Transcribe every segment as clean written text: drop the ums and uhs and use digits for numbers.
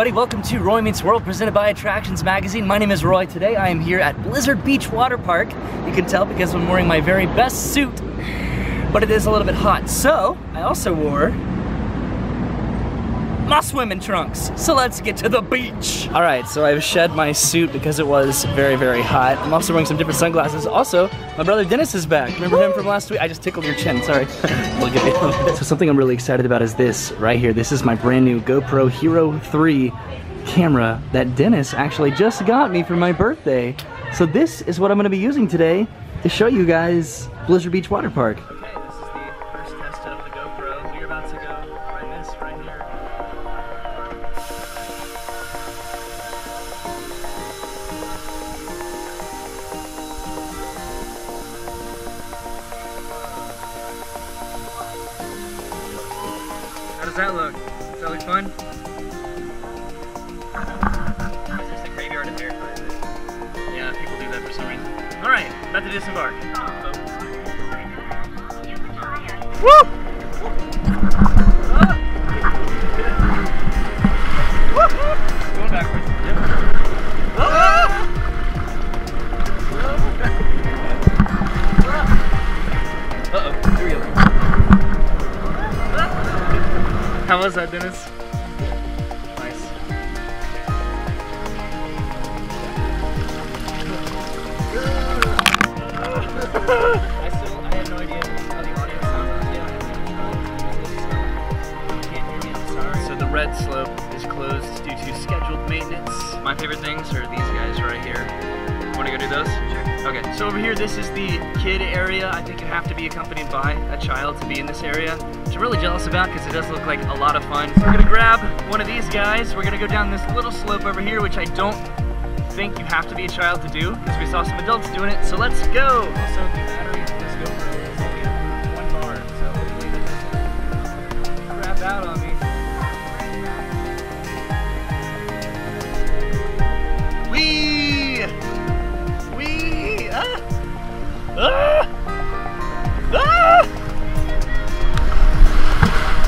everybody, welcome to Roy Meets World, presented by Attractions Magazine. My name is Roy. Today I am here at Blizzard Beach Water Park. You can tell because I'm wearing my very best suit, but it is a little bit hot. So, I also wore my swimming trunks. So let's get to the beach. All right, so I've shed my suit because it was very, very hot. I'm also wearing some different sunglasses. Also, my brother Dennis is back. Remember him from last week? I just tickled your chin, sorry. Look at it. So something I'm really excited about is this right here. This is my brand new GoPro Hero 3 camera that Dennis actually just got me for my birthday. So this is what I'm gonna be using today to show you guys Blizzard Beach Water Park. Okay, this is the first test of the GoPro. We're about to go try this right here. How does that look? Does that look fun? It's just a graveyard of hair. Yeah, people do that for some reason. Alright, about to disembark. Woo! Going backwards. Yep. Uh-oh, here we go. How was that, Dennis? Nice. I have no idea how the audio sounds yet. You can't hear me, I'm sorry. So the red slope is closed due to scheduled maintenance. My favorite things are these guys right here. Want to go do those? Sure. Okay, so over here, this is the kid area. I think you have to be accompanied by a child to be in this area, which I'm really jealous about because it does look like a lot of fun. So we're gonna grab one of these guys. We're gonna go down this little slope over here, which I don't think you have to be a child to do because we saw some adults doing it. So let's go. Also, the battery for this GoPro is only 1 bar, so hopefully that doesn't crap out on me.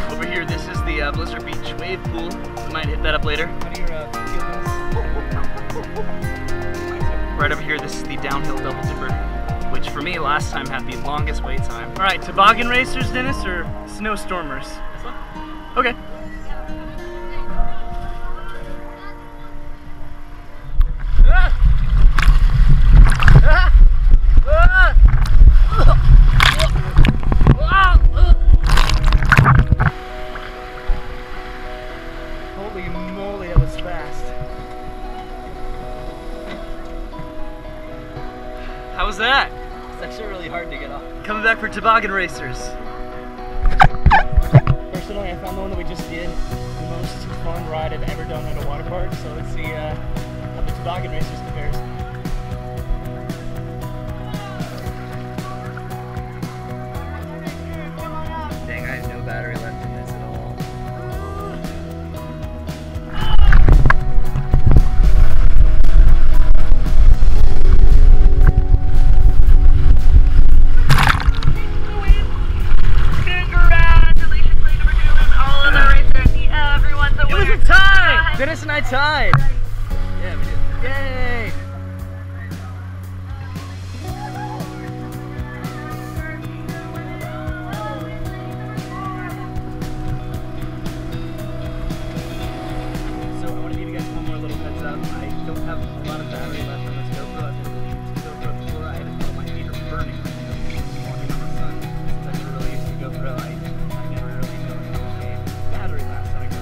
Over here, this is the Blizzard Beach wave pool. We might hit that up later. How do you feel this? Right over here, this is the downhill double dipper, which for me last time had the longest wait time. All right, toboggan racers, Dennis, or snowstormers? This one? Okay. Holy moly, that was fast. How was that? It's actually really hard to get off. Coming back for toboggan racers. Personally, I found the one that we just did the most fun ride I've ever done at a water park. So let's see how the toboggan racers compares. Dang, I have no battery left in this at all. Dennis and I tied! Yeah, we did. Yay! So I want to give you guys one more little heads up. I don't have a lot of battery left on this GoPro. I've been using this GoPro before. I had to feel my feet are burning right now. Walking on the sun. Since I've never really used the GoPro, I never really know how long a battery lasts on a GoPro.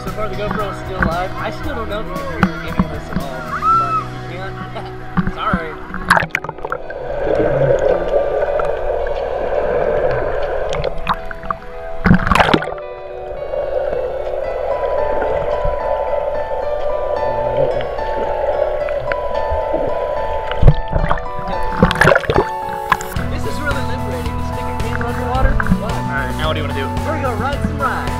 So far the GoPro is still alive. I still don't know if you can hear any of this at all, but if you can't, sorry. This is really liberating to stick a camera underwater. Wow. Alright, now what do you want to do? We're gonna ride some rides.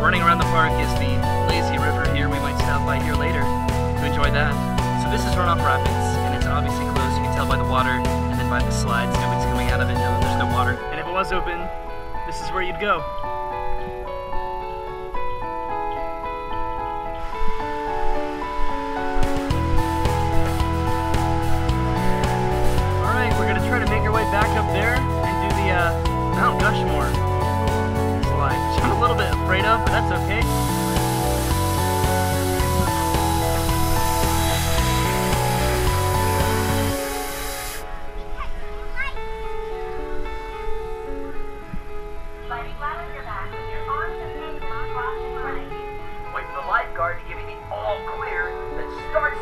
Running around the park is the lazy river here. We might stop by here later to enjoy that. So So this is Runoff Rapids, and it's obviously closed. You can tell by the water and then by the slides. Nobody's coming out of it. No, there's no water. And if it was open, this is where you'd go. All right, we're gonna try to make our way back up there and do the Mount Gushmore slide, which I'm a little bit afraid of, but that's okay.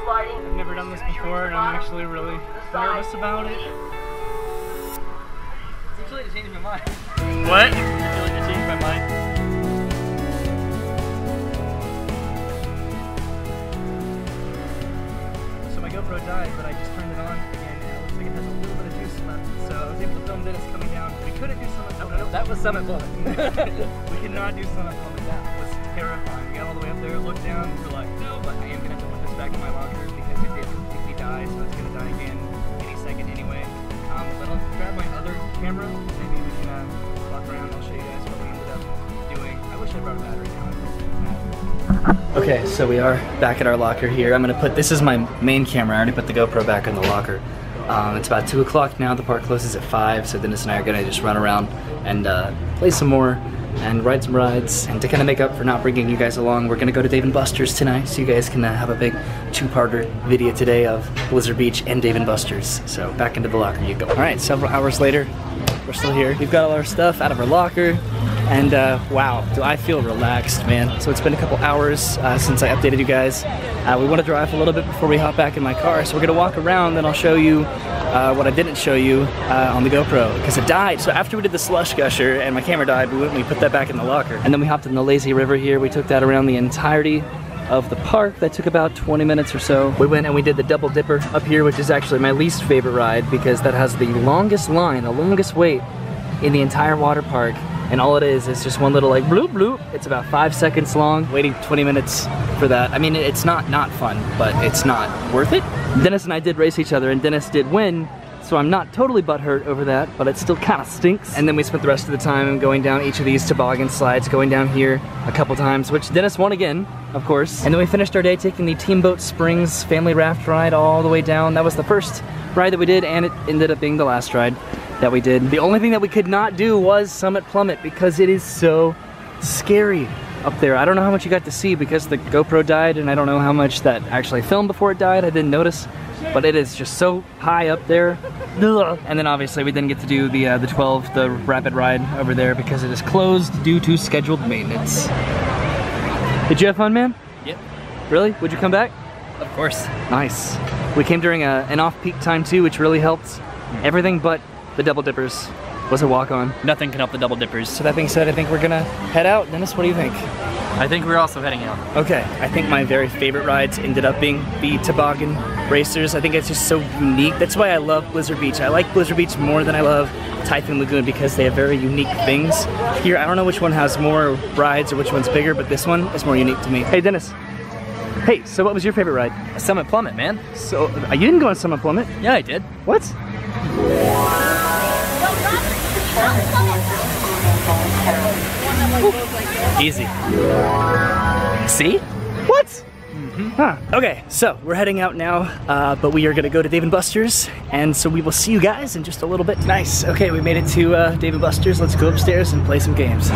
I've never done this before, and I'm actually really nervous about it. I feel like to change my mind. What? I feel like to change my mind. So my GoPro died, but I just turned it on, and it looks like it has a little bit of juice left. So I was able to film Dennis coming down. We couldn't do Summit Plummet. No, that was Summit Plummet. We could not do Summit Plummet. That was terrifying. We got all the way up there, looked down, we're like, no, but I am gonna have to put this back in my locker because it did completely die, so it's gonna die again any second anyway. But I'll grab my other camera, maybe we can walk around, I'll show you guys what we ended up doing. I wish I brought a battery now. Okay, so we are back at our locker here. I'm gonna put, this is my main camera. I already put the GoPro back in the locker. It's about 2 o'clock now. The park closes at 5, so Dennis and I are gonna just run around and play some more and ride some rides. And to kind of make up for not bringing you guys along, we're gonna go to Dave & Buster's tonight, so you guys can have a big 2-parter video today of Blizzard Beach and Dave & Buster's. So back into the locker you go. All right, several hours later, we're still here. We've got all our stuff out of our locker, and wow, do I feel relaxed, man. So it's been a couple hours since I updated you guys. We want to drive a little bit before we hop back in my car, so we're gonna walk around, and I'll show you what I didn't show you on the GoPro, because it died. So after we did the slush gusher and my camera died, we put that back in the locker. And then we hopped in the lazy river here. We took that around the entirety of the park. That took about 20 minutes or so. We went and we did the double dipper up here, which is actually my least favorite ride because that has the longest line, the longest wait in the entire water park. And all it is just one little like bloop bloop. It's about 5 seconds long, waiting 20 minutes for that. I mean, it's not fun, but it's not worth it. Dennis and I did race each other, and Dennis did win, so I'm not totally butthurt over that, but it still kind of stinks. And then we spent the rest of the time going down each of these toboggan slides, going down here a couple times, which Dennis won again, of course. And then we finished our day taking the Teamboat Springs family raft ride all the way down. That was the first ride that we did, and it ended up being the last ride that we did. The only thing that we could not do was Summit Plummet because it is so scary up there. I don't know how much you got to see because the GoPro died, and I don't know how much that actually filmed before it died. I didn't notice, but it is just so high up there. And then obviously we didn't get to do the 12, the rapid ride over there because it is closed due to scheduled maintenance. Did you have fun, man? Yep. Really? Would you come back? Of course. Nice. We came during an off-peak time too, which really helped. Everything but the double dippers was a walk-on. Nothing can help the double dippers. So that being said, I think we're gonna head out. Dennis, what do you think? I think we're also heading out. Okay, I think my very favorite rides ended up being the toboggan racers. I think it's just so unique. That's why I love Blizzard Beach. I like Blizzard Beach more than I love Typhoon Lagoon because they have very unique things. Here, I don't know which one has more rides or which one's bigger, but this one is more unique to me. Hey, Dennis. Hey, so what was your favorite ride? Summit Plummet, man. So, you didn't go on Summit Plummet? Yeah, I did. What? Easy. See? What? Huh. Okay, so we're heading out now, but we are gonna go to Dave & Buster's, and so we will see you guys in just a little bit. Nice. Okay, we made it to Dave & Buster's. Let's go upstairs and play some games.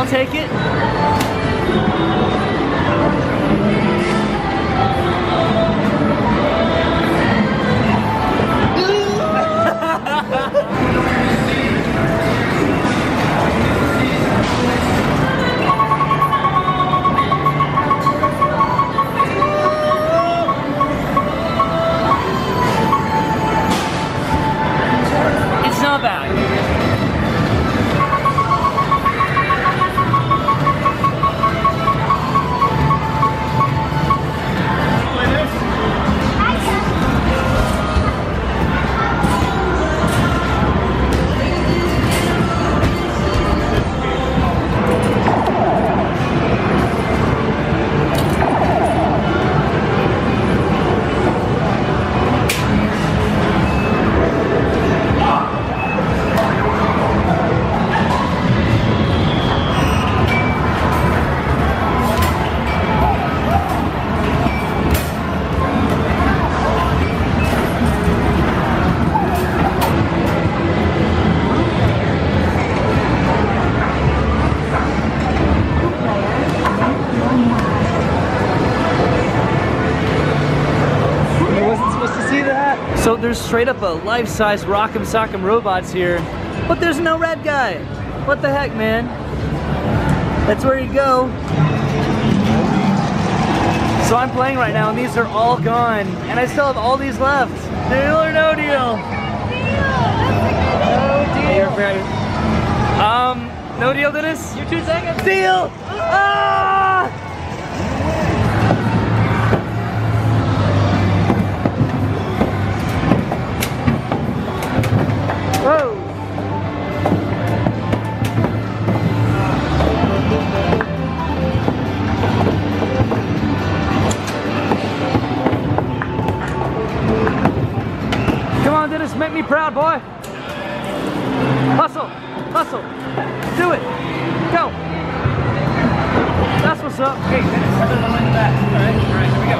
Take it. straight up a life-size Rock'em Sock'em Robots here, but there's no red guy. What the heck, man? That's where you go. So I'm playing right now, and these are all gone, and I still have all these left. Deal or no deal? Deal. No deal. No deal, Dennis? You're 2 seconds. Deal. Ah! Whoa. Come on, Dennis, make me proud, boy. Hustle, hustle, do it, go. That's what's up. Hey, Dennis, I'm gonna line the back. All right, here we go.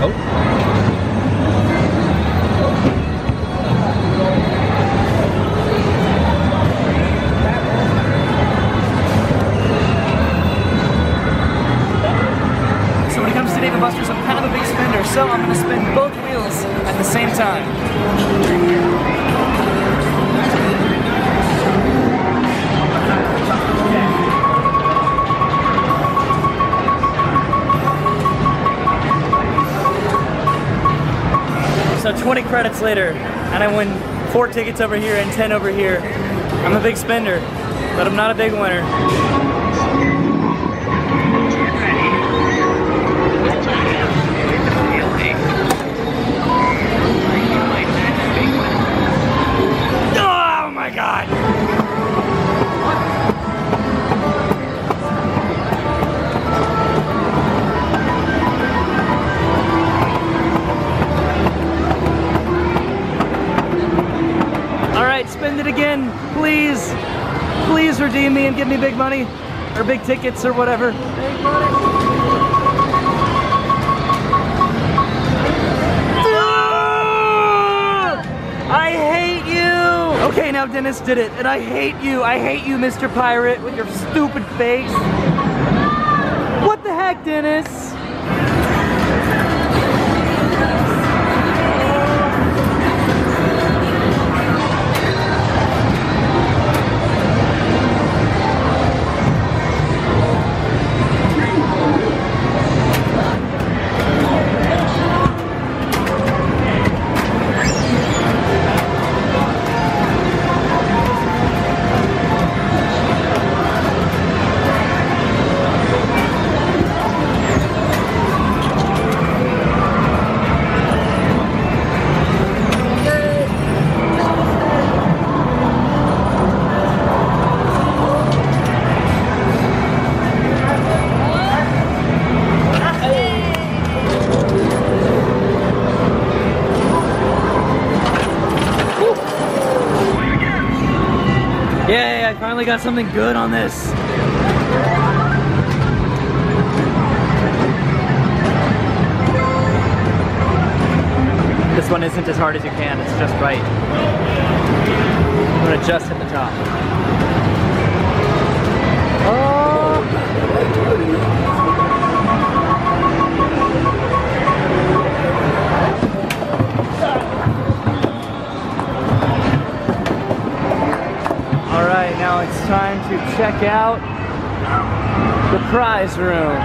Oh. So when it comes to Dave & Buster's, I'm kind of a big spender, so I'm going to spin both wheels at the same time. So 20 credits later, and I win 4 tickets over here and 10 over here. I'm a big spender, but I'm not a big winner. Oh my God! Spend it again, please. Please redeem me and give me big money, or big tickets, or whatever. I hate you! Okay, now Dennis did it, and I hate you. I hate you, Mr. Pirate, with your stupid face. What the heck, Dennis? Yay, I finally got something good on this. This one isn't as hard as you can, it's just right. I'm gonna just hit the top. Oh! Alright, now it's time to check out the prize room.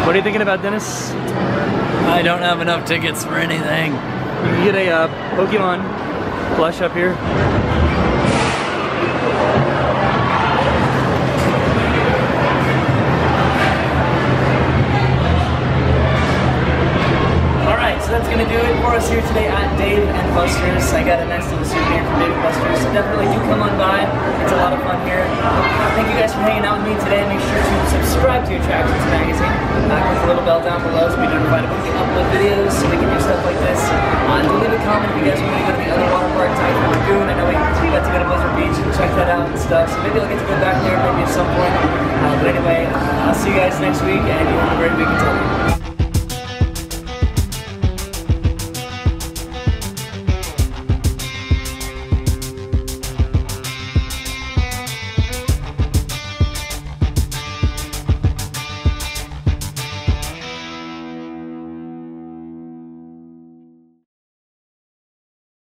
What are you thinking about, Dennis? I don't have enough tickets for anything. You can get a Pokemon plush up here. Alright, so that's gonna do it for us here today at Dave & Buster's. I got a nice little souvenir from Dave & Buster's, so definitely do come on by. It's a lot of fun here. Thank you guys for hanging out with me today. Make sure to subscribe to Attractions Magazine. Click the little bell down below so we can notified when we upload videos so we can do stuff like this. And leave a comment if you guys want to go to the other water parks out in Lagoon. I know we got to go to Blizzard Beach and check that out. stuff. So maybe I'll get to go back there maybe at some point. But anyway, I'll see you guys next week, and you have a great week until then.